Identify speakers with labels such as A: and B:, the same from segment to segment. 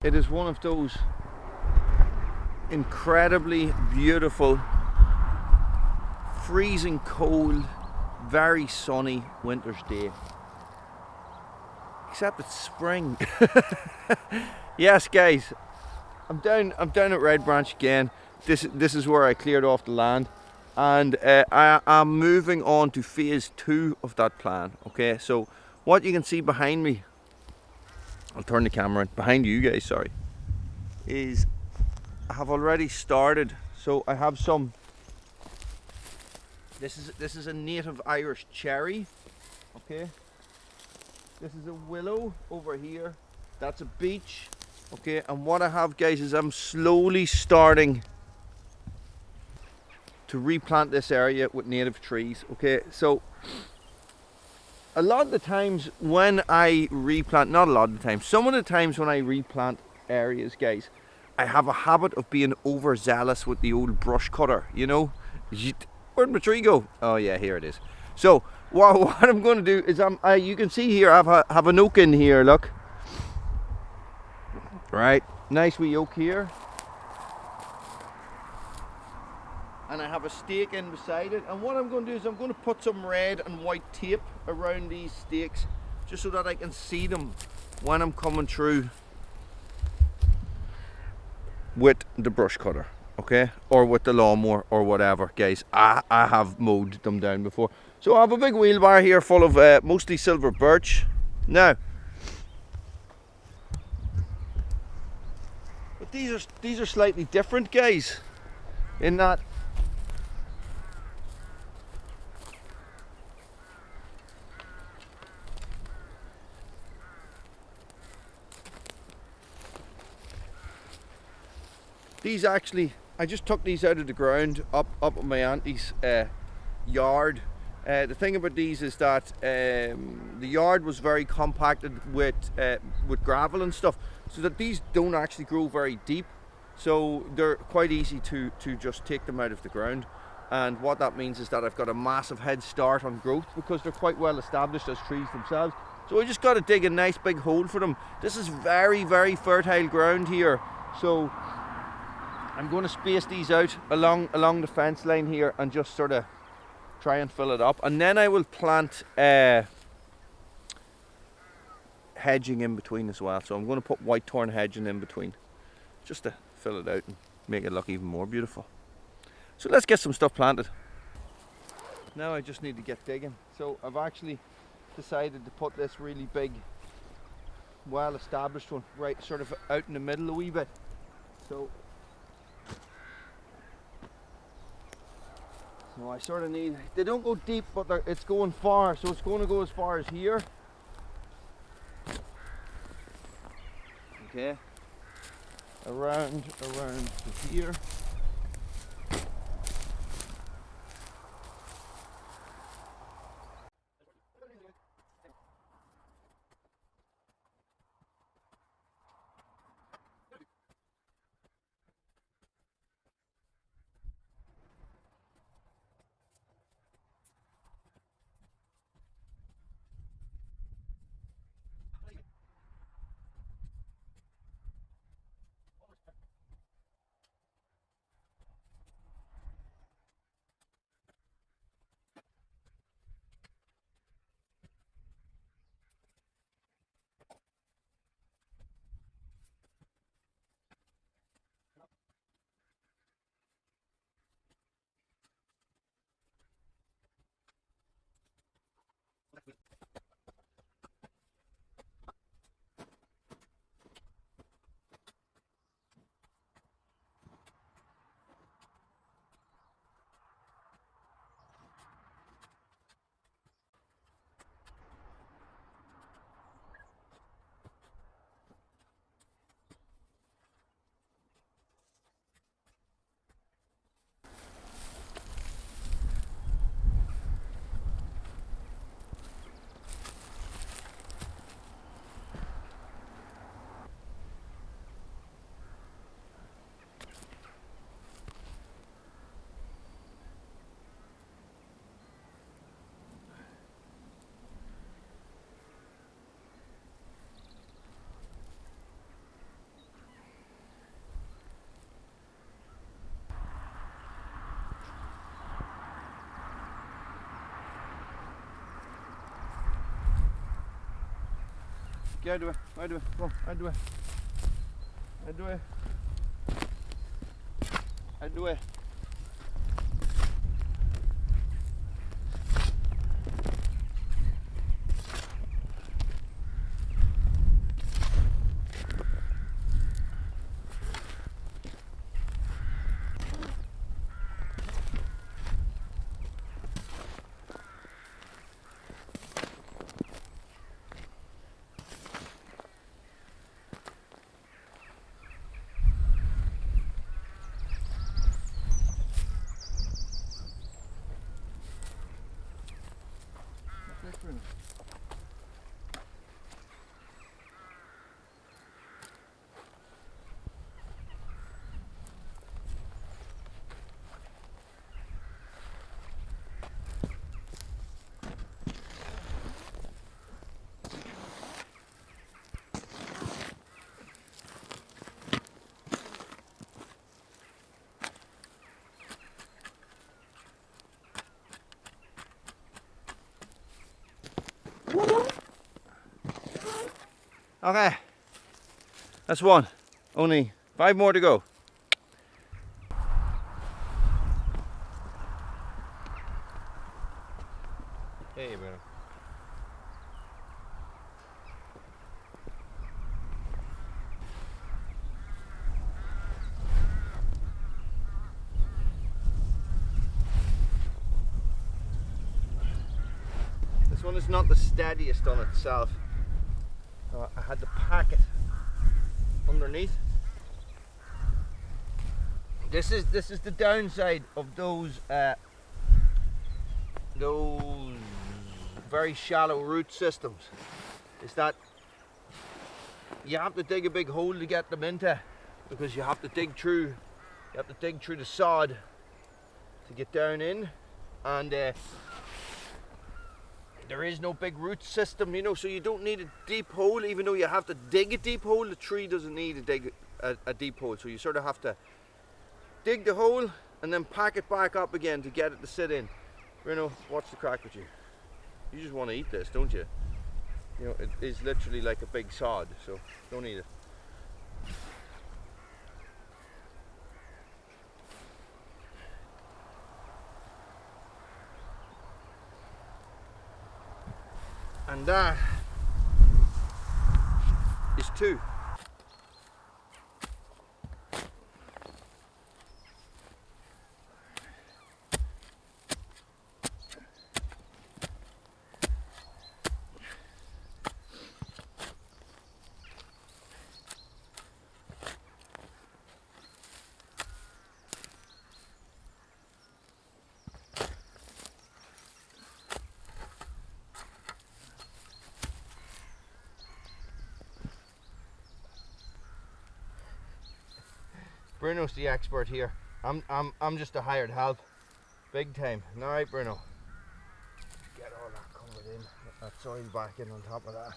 A: It is one of those incredibly beautiful, freezing cold, very sunny winter's day. Except it's spring. Yes, guys, I'm down at Red Branch again. This is where I cleared off the land, and I'm moving on to phase 2 of that plan. Okay, so what you can see behind me, I'll turn the camera behind you guys, sorry, is I have already started. So I have some, this is a native Irish cherry, okay, this is a willow over here, that's a beech, okay, and what I have, guys, is I'm slowly starting to replant this area with native trees. Okay, so a lot of the times when I replant, not a lot of the time, some of the times when I replant areas, guys, I have a habit of being overzealous with the old brush cutter, you know. Where'd my tree go? Oh yeah, here it is. So what I'm going to do is you can see here I have an oak in here, look, right, nice wee oak here. And I have a stake in beside it, and what I'm going to do is I'm going to put some red and white tape around these stakes just so that I can see them when I'm coming through with the brush cutter, okay, or with the lawnmower or whatever, guys. I have mowed them down before. So I have a big wheelbarrow here full of mostly silver birch. Now, but these are slightly different, guys, in that these actually, I just took these out of the ground up at my auntie's yard. The thing about these is that the yard was very compacted with gravel and stuff, so that these don't actually grow very deep. So they're quite easy to just take them out of the ground. And what that means is that I've got a massive head start on growth because they're quite well established as trees themselves. So I just got to dig a nice big hole for them. This is very, very fertile ground here. So I'm going to space these out along the fence line here and just sort of try and fill it up, and then I will plant hedging in between as well. So I'm going to put white thorn hedging in between just to fill it out and make it look even more beautiful. So let's get some stuff planted. Now I just need to get digging. So I've actually decided to put this really big, well established one right sort of out in the middle a wee bit. So I sort of need, they don't go deep, but it's going far, so it's going to go as far as here. Okay, around to here. Get out of the way. Out of the way. Come on. Out of the way. Out of the way. Out of the way. Okay, that's one. Only 5 more to go. Hey, man. This one is not the steadiest on itself. I had to pack it underneath. This is the downside of those very shallow root systems. Is that you have to dig a big hole to get them into, because you have to dig through the sod to get down in, and there is no big root system, you know, so you don't need a deep hole. Even though you have to dig a deep hole, the tree doesn't need to dig a deep hole. So you sort of have to dig the hole and then pack it back up again to get it to sit in. Bruno, what's the crack with you? You just want to eat this, don't you? You know, it is literally like a big sod, so don't eat it. And that is 2. Bruno's the expert here. I'm just a hired help. Big time. Alright, Bruno. Get all that covered in. Get that soil back in on top of that.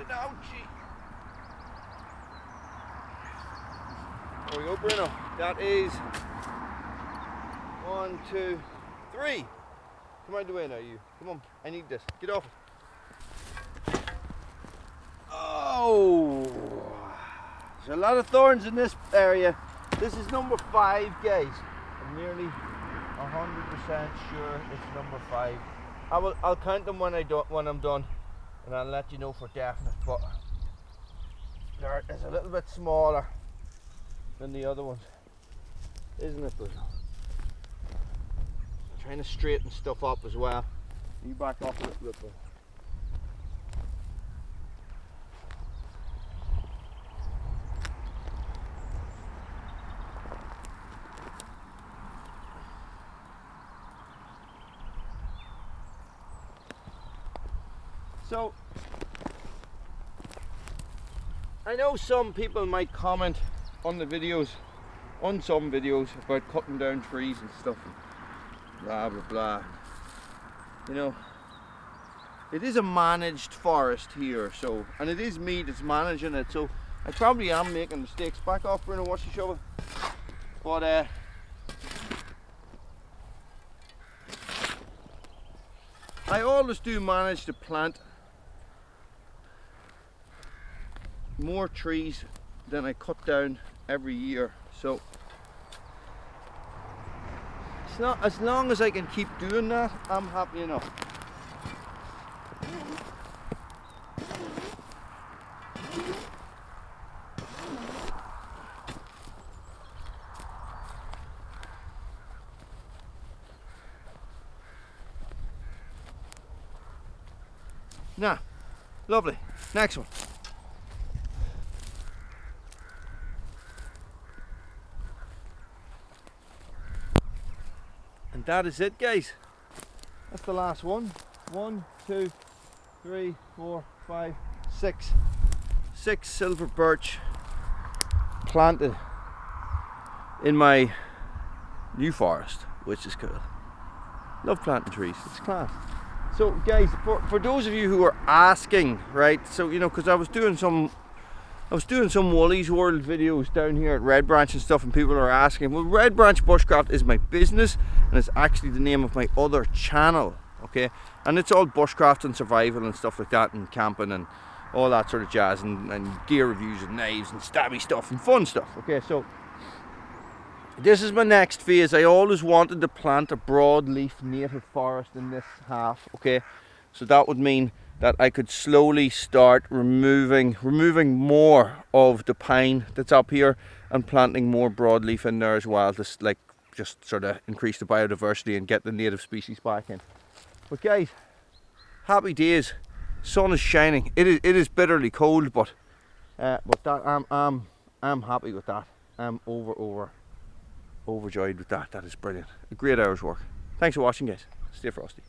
A: Ouchie. There we go, Bruno. That is 1, 2, 3. Come out of the way now, you. Come on, I need this. Get off it. Oh, there's a lot of thorns in this area. This is number 5, guys. I'm nearly 100% sure it's number 5. I'll count them when I'm done. And I'll let you know for definite, but it's a little bit smaller than the other ones, isn't it, Bruno? Trying to straighten stuff up as well. You back off a little bit, Bruno. So, I know some people might comment on the videos, on some videos, about cutting down trees and stuff. blah blah blah. You know, it is a managed forest here, so, and it is me that's managing it, so I probably am making mistakes. Back off, Bruno, watch the shovel. But I always do manage to plant more trees than I cut down every year, so it's not, as long as I can keep doing that, I'm happy enough. Now, lovely. Next one. And that is it, guys. That's the last one. 1, 2, 3, 4, 5, 6. 6 silver birch planted in my new forest, which is cool. Love planting trees. It's class. So guys, for those of you who are asking, right, so you know, because I was doing some Woolies World videos down here at Red Branch and stuff, and people are asking, well, Red Branch Bushcraft is my business, and it's actually the name of my other channel, okay, and it's all bushcraft and survival and stuff like that, and camping and all that sort of jazz, and gear reviews and knives and stabby stuff and fun stuff, okay. So this is my next phase. I always wanted to plant a broadleaf native forest in this half, okay? So that would mean that I could slowly start removing more of the pine that's up here and planting more broadleaf in there as well, to like just sort of increase the biodiversity and get the native species back in. But guys, happy days. Sun is shining. It is bitterly cold, but that I'm happy with that. I'm overjoyed with that. That is brilliant. A great hour's work. Thanks for watching, guys. Stay frosty.